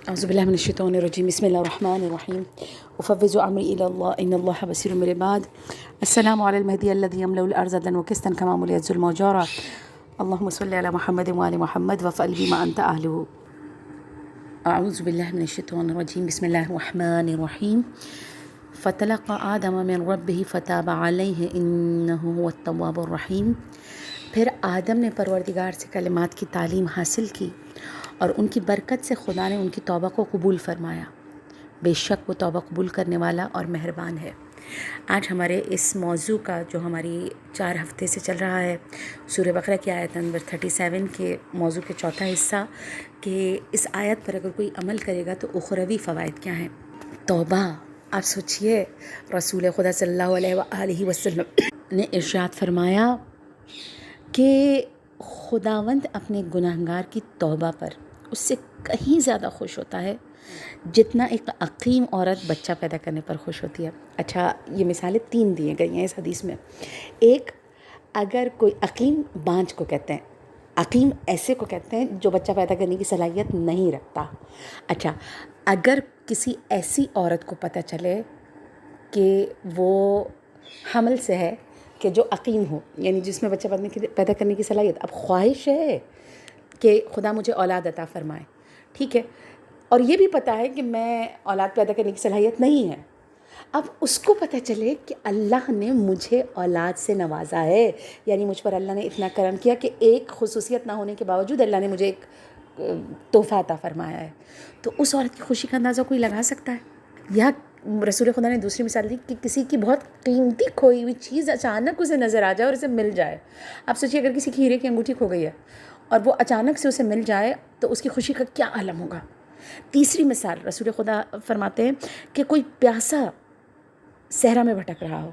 أعوذ بالله من الشيطان الرجيم بسم الله الرحمن الرحيم أفوض أمري إلى الله إن الله بصير بالعباد. السلام على المهدي الذي يملأ الأرض عدلا وقسطا كما ملئت ظلما وجورا. اللهم صل على محمد وآل محمد وفعل بما أنت أهله. أعوذ بالله من الشيطان الرجيم بسم الله الرحمن الرحيم. فتلقى آدم من ربه فتاب عليه إنه هو التواب الرحيم. پھر آدم نے پروردگار سے کلمات کی تعلیم حاصل کی اور ان کی برکت سے خدا نے ان کی توبہ کو قبول فرمایا. بے شک وہ توبہ قبول کرنے والا اور مہربان ہے. آج ہمارے اس موضوع کا جو ہماری 4 ہفتے سے چل رہا ہے سورہ بقرہ کی آیت نمبر 37 کے موضوع کے چوتھا حصہ کہ اس آیت پر اگر کوئی عمل کرے گا تو اخروی فوائد کیا ہیں. توبہ، آپ سوچئے رسول خدا صلی اللہ علیہ وآلہ وسلم نے ارشاد فرمایا کہ خداوند اپنے گناہگار کی توبہ پر اس سے کہیں زیادہ خوش ہوتا ہے جتنا ایک عقیم عورت بچہ پیدا کرنے پر خوش ہوتی ہے. اچھا، یہ مثالیں 3 دیے گئی ہیں اس حدیث میں. ایک، اگر کوئی عقیم بانجھ کو کہتے ہیں، عقیم ایسے کو کہتے ہیں جو بچہ پیدا کرنے کی صلاحیت نہیں رکھتا. اچھا، اگر کسی ایسی عورت کو پتہ چلے کہ وہ حمل سے ہے کہ جو عقیم ہو، یعنی جس میں بچہ پیدا کرنے کی صلاحیت، اب خواہش ہے کہ خدا مجھے اولاد عطا فرمائے، ٹھیک ہے، اور یہ بھی پتہ ہے کہ میں اولاد پیدا کرنے کی صلاحیت نہیں ہے. اب اس کو پتہ چلے کہ اللہ نے مجھے اولاد سے نوازا ہے، یعنی مجھ پر اللہ نے اتنا کرم کیا کہ ایک خصوصیت نہ ہونے کے باوجود اللہ نے مجھے ایک تحفہ عطا فرمایا ہے، تو اس عورت کی خوشی کا اندازہ کوئی لگا سکتا ہے. یا رسول خدا نے دوسری مثال دی کہ کسی کی بہت قیمتی کھوئی ہوئی چیز اچانک اسے نظر آ جائے اور اسے مل جائے. آپ سوچیے اگر کسی کی ہیرے کی انگوٹھی کھو گئی ہے اور وہ اچانک سے اسے مل جائے تو اس کی خوشی کا کیا عالم ہوگا. تیسری مثال رسول خدا فرماتے ہیں کہ کوئی پیاسا صحرا میں بھٹک رہا ہو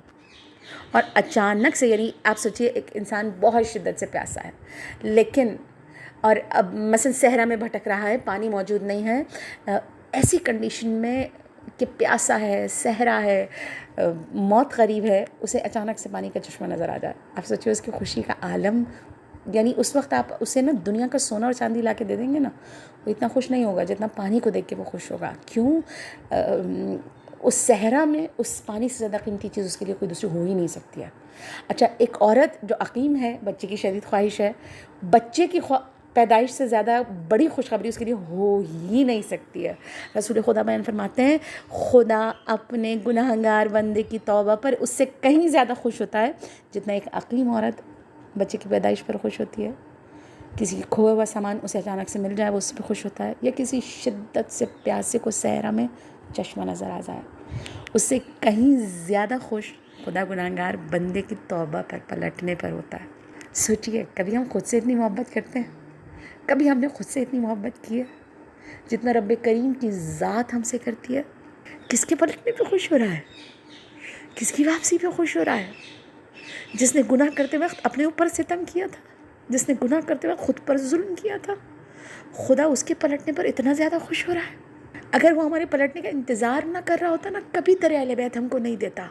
اور اچانک سے، یعنی آپ سوچیے ایک انسان بہت شدت سے پیاسا ہے لیکن اور اب مثلا صحرا میں بھٹک رہا ہے، پانی موجود نہیں ہے، ایسی کنڈیشن میں کہ پیاسا ہے، صحرا ہے، موت قریب ہے، اسے اچانک سے پانی کا چشمہ نظر آ جائے. آپ سوچیے اس کی خوشی کا عالم، یعنی اس وقت آپ اسے نا دنیا کا سونا اور چاندی لا کے دے دیں گے نا، وہ اتنا خوش نہیں ہوگا جتنا پانی کو دیکھ کے وہ خوش ہوگا. کیوں؟ اس صحرا میں اس پانی سے زیادہ قیمتی چیز اس کے لیے کوئی دوسری ہو ہی نہیں سکتی ہے. اچھا، ایک عورت جو عقیم ہے، بچے کی شدید خواہش ہے، بچے کی پیدائش سے زیادہ بڑی خوشخبری اس کے لیے ہو ہی نہیں سکتی ہے. رسول خدا بیان فرماتے ہیں خدا اپنے گناہگار بندے کی توبہ پر اس سے کہیں زیادہ خوش ہوتا ہے جتنا ایک عقیم عورت بچے کی پیدائش پر خوش ہوتی ہے. کسی کھویا ہوا سامان اسے اچانک سے مل جائے وہ اس پہ خوش ہوتا ہے، یا کسی شدت سے پیاسے کو صحرا میں چشمہ نظر آ جائے اس سے کہیں زیادہ خوش خدا گناہگار بندے کی توبہ پر پلٹنے پر ہوتا ہے. سوچئے کبھی ہم خود سے اتنی محبت کرتے ہیں؟ کبھی ہم نے خود سے اتنی محبت کی ہے جتنا رب کریم کی ذات ہم سے کرتی ہے؟ کس کے پلٹنے پہ خوش ہو رہا ہے؟ کس کی واپسی پہ خوش ہو رہا ہے؟ جس نے گناہ کرتے وقت اپنے اوپر ستم کیا تھا، جس نے گناہ کرتے وقت خود پر ظلم کیا تھا، خدا اس کے پلٹنے پر اتنا زیادہ خوش ہو رہا ہے. اگر وہ ہمارے پلٹنے کا انتظار نہ کر رہا ہوتا نا، کبھی دریا اہل بیت ہم کو نہیں دیتا.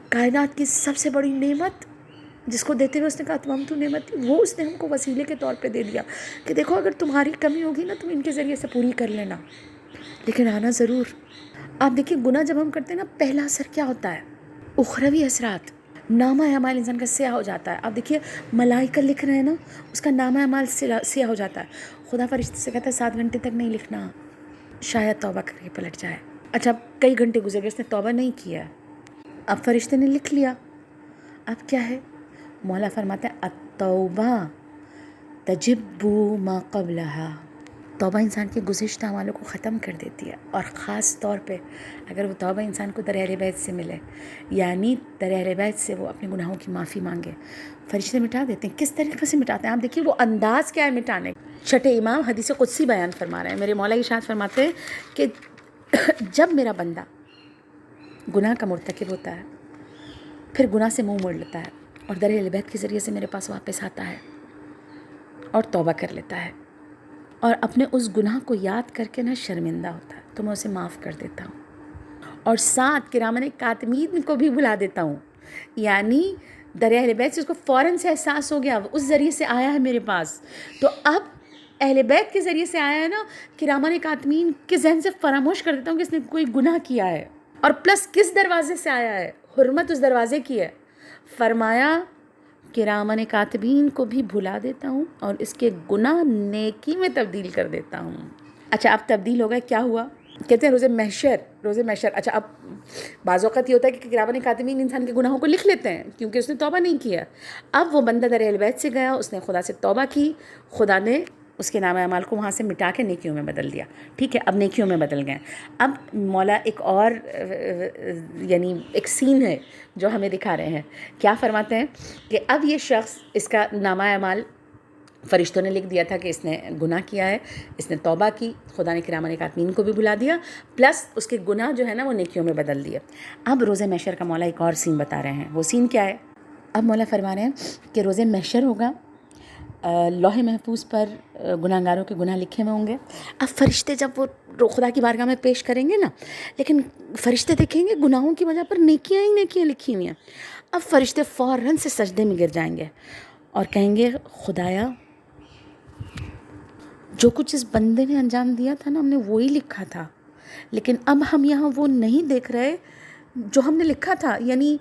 کائنات کی سب سے بڑی نعمت جس کو دیتے ہوئے اس نے کہا تمام تو نعمت تھی، وہ اس نے ہم کو وسیلے کے طور پہ دے دیا کہ دیکھو اگر تمہاری کمی ہوگی نا تم ان کے ذریعے سے پوری کر لینا، لیکن آنا ضرور. آپ دیکھیں گناہ جب ہم کرتے ہیں نا، پہلا اثر کیا ہوتا ہے؟ اخروی اثرات. نامہ اعمال انسان کا سیاہ ہو جاتا ہے. آپ دیکھیے ملائکہ لکھ رہے ہیں نا، اس کا نامہ اعمال سیاہ ہو جاتا ہے. خدا فرشتے سے کہتا ہے 7 گھنٹے تک نہیں لکھنا، شاید توبہ کر کے پلٹ جائے. اچھا، کئی گھنٹے گزر گئے، اس نے توبہ نہیں کیا، اب فرشتے نے لکھ لیا، اب کیا ہے؟ مولا فرماتا ہے التوبہ تجب ما قبلہا. توبہ انسان کے گزشتہ اعمالوں کو ختم کر دیتی ہے، اور خاص طور پہ اگر وہ توبہ انسان کو در اہل بیت سے ملے، یعنی در اہل بیت سے وہ اپنے گناہوں کی معافی مانگے، فرشتے مٹا دیتے ہیں. کس طریقے سے مٹاتے ہیں؟ آپ دیکھیے وہ انداز کیا ہے مٹانے. چھٹے امام حدیث قدسی بیان فرما رہے ہیں، میرے مولا ارشاد فرماتے ہیں کہ جب میرا بندہ گناہ کا مرتکب ہوتا ہے پھر گناہ سے منہ موڑ لیتا ہے اور در اہل بیت کے ذریعے سے میرے پاس واپس آتا ہے اور توبہ کر لیتا ہے اور اپنے اس گناہ کو یاد کر کے نہ شرمندہ ہوتا ہے، تو میں اسے معاف کر دیتا ہوں اور ساتھ کرامن کاتبین کو بھی بلا دیتا ہوں. یعنی در اہل بیت سے اس کو فوراً سے احساس ہو گیا، اس ذریعے سے آیا ہے میرے پاس، تو اب اہل بیت کے ذریعے سے آیا ہے نا، کرامن کاتبین کے ذہن سے فراموش کر دیتا ہوں کہ اس نے کوئی گناہ کیا ہے، اور پلس کس دروازے سے آیا ہے، حرمت اس دروازے کی ہے. فرمایا کرامن کاتبین کو بھی بھلا دیتا ہوں اور اس کے گناہ نیکی میں تبدیل کر دیتا ہوں. اچھا اب تبدیل ہو گئے، کیا ہوا؟ کہتے ہیں روز محشر. اچھا اب بعض اوقات یہ ہوتا ہے کہ کرامن کاتبین انسان کے گناہوں کو لکھ لیتے ہیں کیونکہ اس نے توبہ نہیں کیا. اب وہ بندہ در اہل بیت سے گیا، اس نے خدا سے توبہ کی، خدا نے اس کے نام اعمال کو وہاں سے مٹا کے نیکیوں میں بدل دیا. ٹھیک ہے، اب نیکیوں میں بدل گئے. اب مولا ایک اور یعنی ایک سین ہے جو ہمیں دکھا رہے ہیں. کیا فرماتے ہیں کہ اب یہ شخص، اس کا نامہ اعمال فرشتوں نے لکھ دیا تھا کہ اس نے گناہ کیا ہے، اس نے توبہ کی، خدا نے کرامن کاتبین کو بھی بلا دیا، پلس اس کے گناہ جو ہے نا وہ نیکیوں میں بدل دیے. اب روز محشر کا مولا ایک اور سین بتا رہے ہیں. وہ سین کیا ہے؟ اب مولا فرما رہے ہیں کہ روز محشر ہوگا، لوح محفوظ پر گناہ گاروں کے گناہ لکھے ہوئے ہوں گے. اب فرشتے جب وہ خدا کی بارگاہ میں پیش کریں گے نا، لیکن فرشتے دیکھیں گے گناہوں کی وجہ پر نیکیاں ہی نیکیاں لکھی ہوئی ہیں. اب فرشتے فوراً سے سجدے میں گر جائیں گے اور کہیں گے خدایا جو کچھ اس بندے نے انجام دیا تھا نا، ہم نے وہی لکھا تھا، لیکن اب ہم یہاں وہ نہیں دیکھ رہے جو ہم نے لکھا تھا. یعنی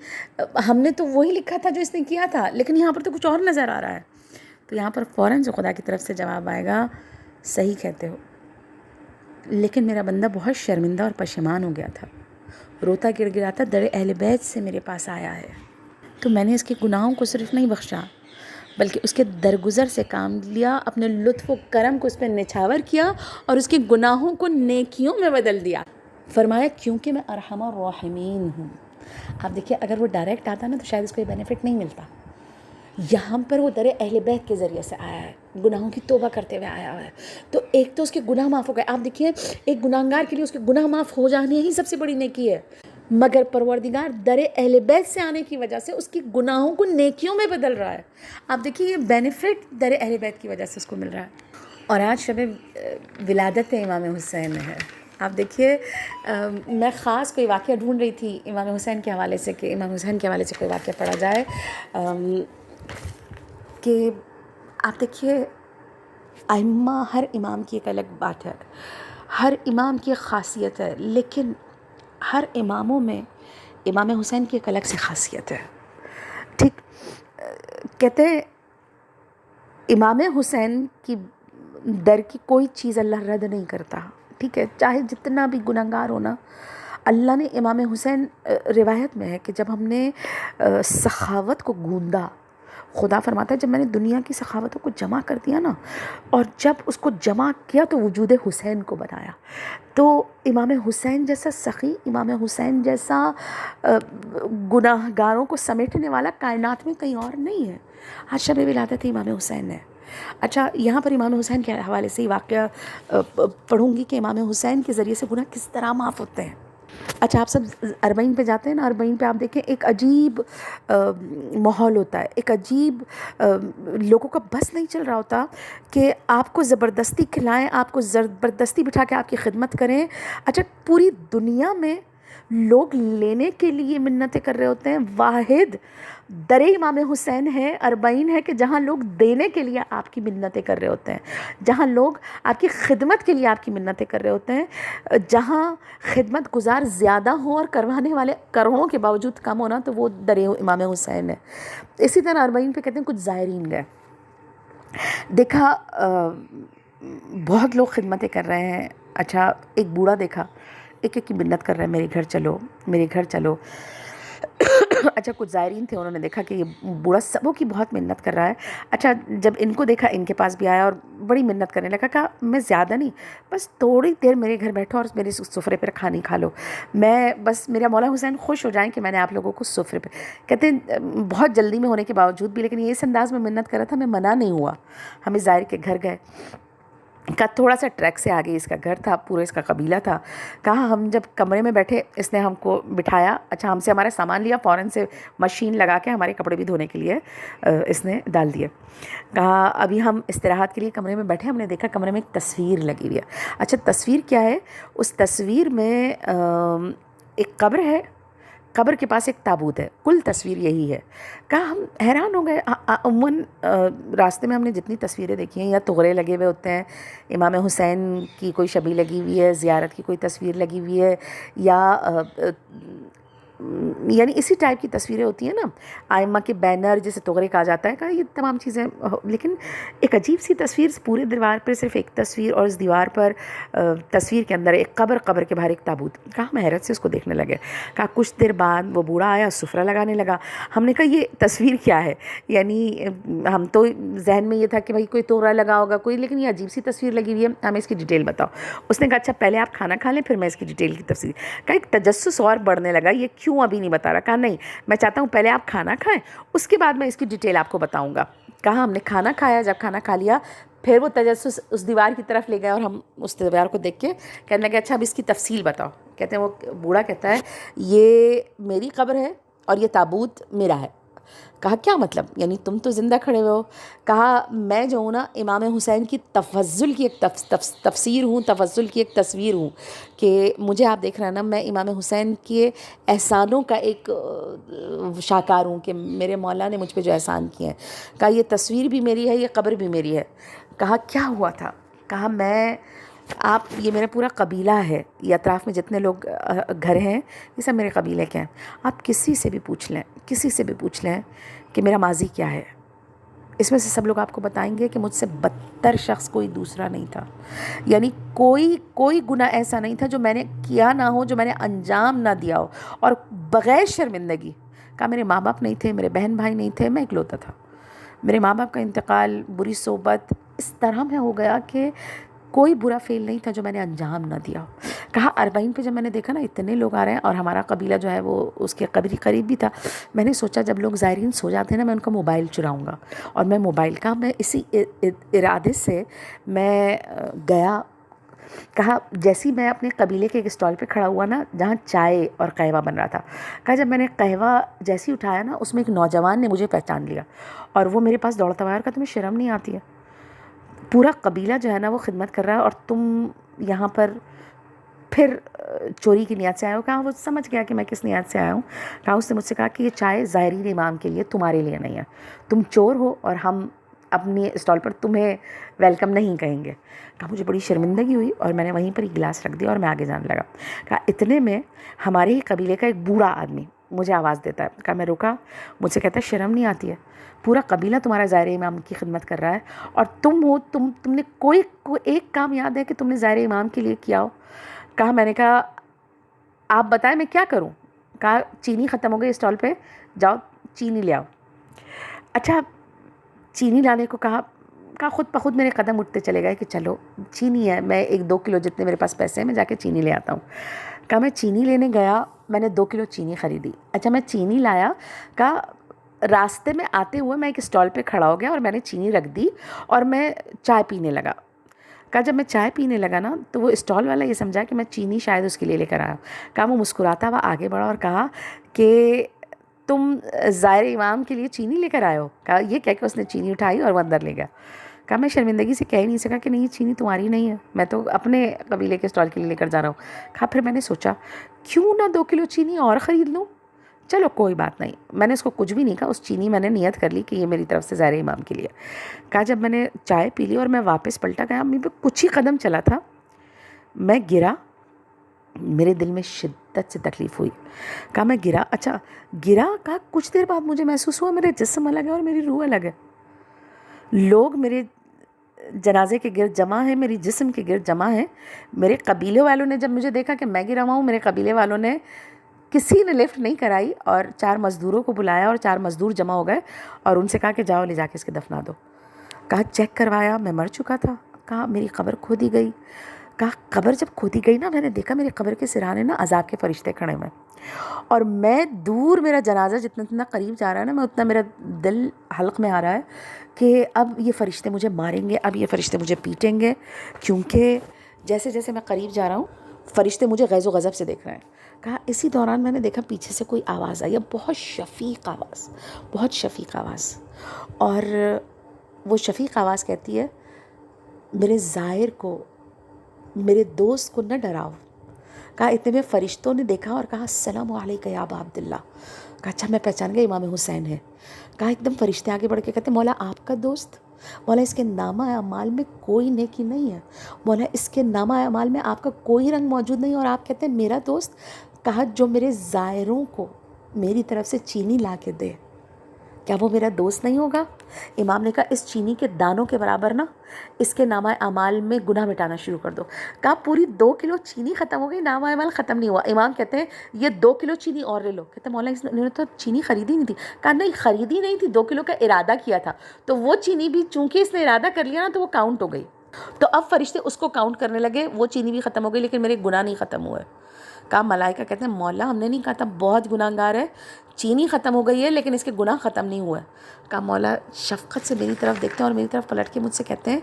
ہم نے تو وہی لکھا تھا جو اس نے کیا تھا، لیکن یہاں پر تو کچھ اور نظر آ رہا ہے. تو یہاں پر فوراً سے خدا کی طرف سے جواب آئے گا، صحیح کہتے ہو، لیکن میرا بندہ بہت شرمندہ اور پشیمان ہو گیا تھا، روتا گڑ گڑاتا در اہل بیت سے میرے پاس آیا ہے، تو میں نے اس کے گناہوں کو صرف نہیں بخشا بلکہ اس کے درگزر سے کام لیا، اپنے لطف و کرم کو اس پہ نچھاور کیا اور اس کے گناہوں کو نیکیوں میں بدل دیا. فرمایا کیونکہ میں ارحم الراحمین ہوں. آپ دیکھیے اگر وہ ڈائریکٹ آتا نا تو شاید اس کو یہ بینیفٹ نہیں ملتا. یہاں پر وہ در اہل بیت کے ذریعے سے آیا ہے، گناہوں کی توبہ کرتے ہوئے آیا ہوا ہے، تو ایک تو اس کے گناہ معاف ہو گئے. آپ دیکھیے ایک گناہ گار کے لیے اس کے گناہ معاف ہو جانے ہی سب سے بڑی نیکی ہے، مگر پروردگار در اہل بیت سے آنے کی وجہ سے اس کی گناہوں کو نیکیوں میں بدل رہا ہے. آپ دیکھیے یہ بینیفٹ در اہل بیت کی وجہ سے اس کو مل رہا ہے. اور آج شب ولادت امام حسین ہے. آپ دیکھیے میں خاص کوئی واقعہ ڈھونڈ رہی تھی امام حسین کے حوالے سے کہ امام حسین کے حوالے سے کوئی واقعہ پڑھا جائے، کہ آپ دیکھیے ائمہ، ہر امام کی ایک الگ بات ہے، ہر امام کی ایک خاصیت ہے، لیکن ہر اماموں میں امام حسین کی ایک الگ سی خاصیت ہے. ٹھیک کہتے ہیں امام حسین کی در کی کوئی چیز اللہ رد نہیں کرتا. ٹھیک ہے، چاہے جتنا بھی گناہ گار ہونا، اللہ نے امام حسین، روایت میں ہے کہ جب ہم نے سخاوت کو گوندا، خدا فرماتا ہے جب میں نے دنیا کی سخاوتوں کو جمع کر دیا نا، اور جب اس کو جمع کیا تو وجود حسین کو بنایا. تو امام حسین جیسا سخی، امام حسین جیسا گناہ گاروں کو سمیٹنے والا کائنات میں کہیں اور نہیں ہے. آج شب ولادت امام حسین ہے. اچھا یہاں پر امام حسین کے حوالے سے واقعہ پڑھوں گی کہ امام حسین کے ذریعے سے گناہ کس طرح معاف ہوتے ہیں. اچھا آپ سب اربعین پہ جاتے ہیں نا، اربعین پہ آپ دیکھیں ایک عجیب ماحول ہوتا ہے، ایک عجیب لوگوں کا بس نہیں چل رہا ہوتا کہ آپ کو زبردستی کھلائیں، آپ کو زبردستی بٹھا کے آپ کی خدمت کریں. اچھا پوری دنیا میں لوگ لینے کے لیے منتیں کر رہے ہوتے ہیں، واحد در امام حسین ہے، اربعین ہے کہ جہاں لوگ دینے کے لیے آپ کی منتیں کر رہے ہوتے ہیں، جہاں لوگ آپ کی خدمت کے لیے آپ کی منتیں کر رہے ہوتے ہیں، جہاں خدمت گزار زیادہ ہوں اور کروانے والے کروڑوں کے باوجود کم ہونا، تو وہ در امام حسین ہے. اسی طرح اربعین پہ کہتے ہیں کچھ زائرین گئے، دیکھا بہت لوگ خدمتیں کر رہے ہیں. اچھا ایک بوڑھا دیکھا، ایک ایک کی منت کر رہے ہیں، میرے گھر چلو میرے گھر چلو. اچھا کچھ زائرین تھے، انہوں نے دیکھا کہ یہ بوڑھا سبوں کی بہت منت کر رہا ہے. اچھا جب ان کو دیکھا، ان کے پاس بھی آیا اور بڑی منت کرنے لگا. کہا میں زیادہ نہیں، بس تھوڑی دیر میرے گھر بیٹھو اور میرے سفرے پہ کھانے کھا لو، میں بس میرا مولا حسین خوش ہو جائیں کہ میں نے آپ لوگوں کو سفرے پہ. کہتے ہیں بہت جلدی میں ہونے کے باوجود بھی، لیکن یہ اس انداز میں منت کر رہا تھا، میں منع نہیں ہوا. ہمیں زائر کے گھر گئے، کا تھوڑا سا ٹریک سے آگے اس کا گھر تھا، پورا اس کا قبیلہ تھا. کہا ہم جب کمرے میں بیٹھے اس نے ہم کو بٹھایا. اچھا ہم سے ہمارا سامان لیا، فوراً سے مشین لگا کے ہمارے کپڑے بھی دھونے کے لیے اس نے ڈال دیے. کہا ابھی ہم استراحت کے لیے کمرے میں بیٹھے، ہم نے دیکھا کمرے میں ایک تصویر لگی ہوئی ہے. اچھا تصویر کیا ہے؟ اس تصویر میں ایک قبر ہے، قبر کے پاس ایک تابوت ہے، کل تصویر یہی ہے. کہا ہم حیران ہو گئے. عموماً راستے میں ہم نے جتنی تصویریں دیکھی ہیں یا تغرے لگے ہوئے ہوتے ہیں، امام حسین کی کوئی شبیہ لگی ہوئی ہے، زیارت کی کوئی تصویر لگی ہوئی ہے، یا یعنی اسی ٹائپ کی تصویریں ہوتی ہیں نا، آئمہ کے بینر جسے تغرے کہا جاتا ہے. کہا یہ تمام چیزیں، لیکن ایک عجیب سی تصویر پورے دیوار پر، صرف ایک تصویر، اور اس دیوار پر تصویر کے اندر ایک قبر کے باہر ایک تابوت. کہا ہم حیرت سے اس کو دیکھنے لگے. کہا کچھ دیر بعد وہ بوڑھا آیا، سفرہ لگانے لگا. ہم نے کہا یہ تصویر کیا ہے؟ یعنی ہم تو ذہن میں یہ تھا کہ بھائی کوئی تغرا لگا ہوگا کوئی، لیکن یہ عجیب سی تصویر لگی ہوئی ہے، ہمیں اس کی ڈیٹیل بتاؤ. اس نے کہا اچھا پہلے آپ کھانا کھا لیں پھر میں اس کی ڈیٹیل کی تفصیل. کہا ایک تجسس اور بڑھنے لگا، یہ کیوں ابھی نہیں بتا رہا؟ کہا نہیں، میں چاہتا ہوں پہلے آپ کھانا کھائیں، اس کے بعد میں اس کی ڈیٹیل آپ کو بتاؤں گا. کہا ہم نے کھانا کھایا. جب کھانا کھا لیا پھر وہ تجسس اس دیوار کی طرف لے گئے، اور ہم اس دیوار کو دیکھ کے کہنے لگے اچھا اب اس کی تفصیل بتاؤ. کہتے ہیں وہ بوڑھا کہتا ہے یہ میری قبر ہے اور یہ تابوت میرا ہے. کہا کیا مطلب؟ یعنی تم تو زندہ کھڑے ہوئے ہو. کہا میں جو ہوں نا امام حسین کی تفضل کی ایک تفسیر ہوں، تفضل کی ایک تصویر ہوں، کہ مجھے آپ دیکھ رہے ہیں نا، میں امام حسین کے احسانوں کا ایک شاکار ہوں، کہ میرے مولا نے مجھ پہ جو احسان کیے ہیں. کہا یہ تصویر بھی میری ہے، یہ قبر بھی میری ہے. کہا کیا ہوا تھا؟ کہا میں آپ، یہ میرا پورا قبیلہ ہے، یہ اطراف میں جتنے لوگ گھر ہیں یہ سب میرے قبیلے کے ہیں. آپ کسی سے بھی پوچھ لیں، کسی سے بھی پوچھ لیں کہ میرا ماضی کیا ہے، اس میں سے سب لوگ آپ کو بتائیں گے کہ مجھ سے بدتر شخص کوئی دوسرا نہیں تھا. یعنی کوئی گناہ ایسا نہیں تھا جو میں نے کیا نہ ہو، جو میں نے انجام نہ دیا ہو، اور بغیر شرمندگی. کہا میرے ماں باپ نہیں تھے، میرے بہن بھائی نہیں تھے، میں اکلوتا تھا. میرے ماں باپ کا انتقال بری صحبت اس طرح میں ہو گیا کہ کوئی برا فعل نہیں تھا جو میں نے انجام نہ دیا. کہا 40 پہ جب میں نے دیکھا نا اتنے لوگ آ رہے ہیں، اور ہمارا قبیلہ جو ہے وہ اس کے قریب بھی تھا، میں نے سوچا جب لوگ زائرین سو جاتے ہیں نا میں ان کا موبائل چراؤں گا. اور میں اسی ارادے سے میں گیا. کہا جیسی میں اپنے قبیلے کے ایک اسٹال پہ کھڑا ہوا نا جہاں چائے اور قہوہ بن رہا تھا. کہا جب میں نے قہوہ جیسی اٹھایا نا، اس میں ایک نوجوان نے مجھے پہچان لیا، اور وہ میرے پاس دوڑتا ہوا. کہا تمہیں شرم نہیں آتی ہے؟ پورا قبیلہ جو ہے نا وہ خدمت کر رہا ہے، اور تم یہاں پر پھر چوری کی نیت سے آئے ہو. کہا وہ سمجھ گیا کہ میں کس نیت سے آیا ہوں. کہا اس نے مجھ سے کہا کہ یہ چائے زائرین امام کے لیے، تمہارے لیے نہیں ہے. تم چور ہو اور ہم اپنی اسٹال پر تمہیں ویلکم نہیں کہیں گے. کہا مجھے بڑی شرمندگی ہوئی، اور میں نے وہیں پر ہی گلاس رکھ دیا اور میں آگے جانے لگا. کہا اتنے میں ہمارے ہی قبیلے کا ایک بوڑھا آدمی مجھے آواز دیتا ہے. کہا میں رکا. مجھ سے کہتا ہے شرم نہیں آتی ہے؟ پورا قبیلہ تمہارا زائر امام کی خدمت کر رہا ہے، اور تم نے کوئی ایک کام یاد ہے کہ تم نے زائر امام کے لیے کیا ہو؟ کہا میں نے کہا آپ بتائیں میں کیا کروں؟ کہا چینی ختم ہو گئی اسٹال پہ، جاؤ چینی لے آؤ. اچھا چینی لانے کو کہا خود بخود میرے قدم اٹھتے چلے گئے کہ چلو چینی ہے، میں 1-2 کلو جتنے میرے پاس پیسے ہیں میں جا کے چینی لے آتا ہوں. کہا میں چینی لینے گیا، میں نے 2 کلو چینی خریدی. اچھا میں چینی لایا. کہا راستے میں آتے ہوئے میں ایک اسٹال پہ کھڑا ہو گیا اور میں نے چینی رکھ دی اور میں چائے پینے لگا. کہا جب میں چائے پینے لگا نا تو وہ اسٹال والا یہ سمجھا کہ میں چینی شاید اس کے لیے لے کر آیا. کہا وہ مسکراتا ہوا آگے بڑھا اور کہا کہ تم زائر امام کے لیے چینی لے کر آئے ہو؟ کہا یہ کہہ کے اس نے چینی اٹھائی اور وہ اندر لے گیا. کہا میں شرمندگی سے کہہ ہی نہیں سکا کہ نہیں یہ چینی تمہاری نہیں ہے، میں تو اپنے قبیلے کے اسٹال کے لیے لے کر جا رہا ہوں. کہا پھر میں نے سوچا کیوں نہ 2 کلو چینی اور خرید لوں، چلو کوئی بات نہیں. میں نے اس کو کچھ بھی نہیں کہا، اس چینی میں نے نیت کر لی کہ یہ میری طرف سے زائر امام کے لیے. کہا جب میں نے چائے پی لی اور میں واپس پلٹا گیا، مجھ پہ کچھ ہی قدم چلا تھا میں گرا. میرے دل میں شدت سے تکلیف ہوئی. کہا میں گرا. اچھا گرا. کہا کچھ دیر بعد مجھے محسوس ہوا میرے جسم الگ ہے اور میری روح الگ ہے. لوگ میرے جنازے کے گرد جمع ہیں، میری جسم کے گرد جمع ہیں. میرے قبیلے والوں نے جب مجھے دیکھا کہ میں گرا ہوا ہوں، میرے قبیلے والوں نے کسی نے لفٹ نہیں کرائی اور 4 مزدوروں کو بلایا اور 4 مزدور جمع ہو گئے اور ان سے کہا کہ جاؤ لے جا کے اس کے دفنا دو. کہا چیک کروایا میں مر چکا تھا. کہا میری قبر کھودی گئی. کہا قبر جب کھودی گئی نا میں نے دیکھا میری قبر کے سرانے نا عذاب کے فرشتے کھڑے ہوئے، اور میں دور میرا جنازہ جتنا قریب جا رہا ہے نا میں اتنا میرا دل حلق میں آ رہا ہے کہ اب یہ فرشتے مجھے ماریں گے، اب یہ فرشتے مجھے پیٹیں گے، کیونکہ جیسے جیسے میں قریب جا رہا ہوں فرشتے مجھے غیظ و غضب سے دیکھ رہے ہیں. کہا اسی دوران میں نے دیکھا پیچھے سے کوئی آواز آئی، بہت شفیق آواز، بہت شفیق آواز، اور وہ شفیق آواز کہتی ہے میرے زائر کو، میرے دوست کو نہ ڈراؤ، کہا اتنے میں فرشتوں نے دیکھا اور کہا السلام علیکم یا ابا عبداللہ. کہا اچھا میں پہچان گیا امام حسین ہے. کہا ایک دم فرشتے آگے بڑھ کے کہتے مولا آپ کا دوست؟ مولا اس کے نامہ اعمال میں کوئی نیکی نہیں ہے. مولا اس کے نامہ اعمال میں آپ کا کوئی رنگ موجود نہیں اور آپ کہتے ہیں میرا دوست؟ کہا جو میرے زائروں کو میری طرف سے چینی لا کے دے کیا وہ میرا دوست نہیں ہوگا؟ امام نے کہا اس چینی کے دانوں کے برابر نا اس کے نامہ اعمال میں گناہ مٹانا شروع کر دو. کہا پوری 2 کلو چینی ختم ہو گئی، نامہ اعمال ختم نہیں ہوا. امام کہتے ہیں یہ 2 کلو چینی اور لے لو. کہتے ہیں مولا انہوں نے تو چینی خریدی نہیں تھی. کہا نہیں خریدی نہیں تھی، 2 کلو کا ارادہ کیا تھا، تو وہ چینی بھی چونکہ اس نے ارادہ کر لیا نا تو وہ کاؤنٹ ہو گئی. تو اب فرشتے اس کو کاؤنٹ کرنے لگے، وہ چینی بھی ختم ہو گئی لیکن میرے گناہ نہیں ختم ہوئے. کہا ملائکہ کہتے ہیں مولا ہم نے نہیں کہا تھا بہت گناہ گار ہے، چینی ختم ہو گئی ہے لیکن اس کے گناہ ختم نہیں ہوئے. کہا مولا شفقت سے میری طرف دیکھتے ہیں اور میری طرف پلٹ کے مجھ سے کہتے ہیں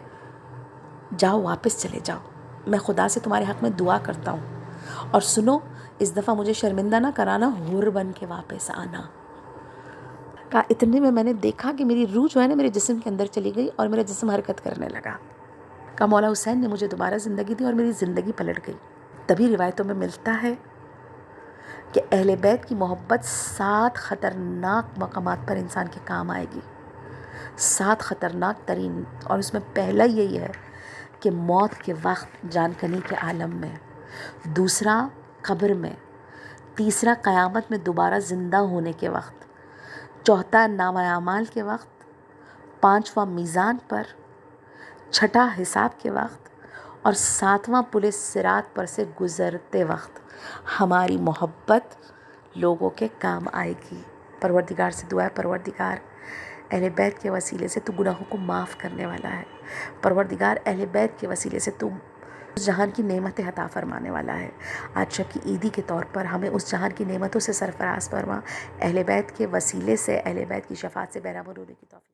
جاؤ واپس چلے جاؤ، میں خدا سے تمہارے حق میں دعا کرتا ہوں اور سنو اس دفعہ مجھے شرمندہ نہ کرانا، حور بن کے واپس آنا. کہا اتنے میں نے دیکھا کہ میری روح جو ہے نا میرے جسم کے اندر چلی گئی اور میرا جسم حرکت کرنے لگا. کہا مولا حسین نے مجھے دوبارہ زندگی دی اور میری زندگی پلٹ گئی. تبھی روایتوں میں ملتا ہے کہ اہل بیت کی محبت 7 خطرناک مقامات پر انسان کے کام آئے گی. 7 خطرناک ترین، اور اس میں پہلا یہی ہے کہ موت کے وقت جان کنی کے عالم میں، دوسرا قبر میں، تیسرا قیامت میں دوبارہ زندہ ہونے کے وقت، چوتھا نامہ اعمال کے وقت، 5واں میزان پر، 6واں حساب کے وقت اور 7واں پل صراط پر سے گزرتے وقت ہماری محبت لوگوں کے کام آئے گی. پروردگار سے دعا ہے پروردگار اہل بیت کے وسیلے سے تو گناہوں کو معاف کرنے والا ہے. پروردگار اہل بیت کے وسیلے سے تو اس جہان کی نعمتیں عطا فرمانے والا ہے. آج شب کی عیدی کے طور پر ہمیں اس جہان کی نعمتوں سے سرفراز فرما. اہل بیت کے وسیلے سے اہل بیت کی شفاعت سے بہرام ہونے کی توفیق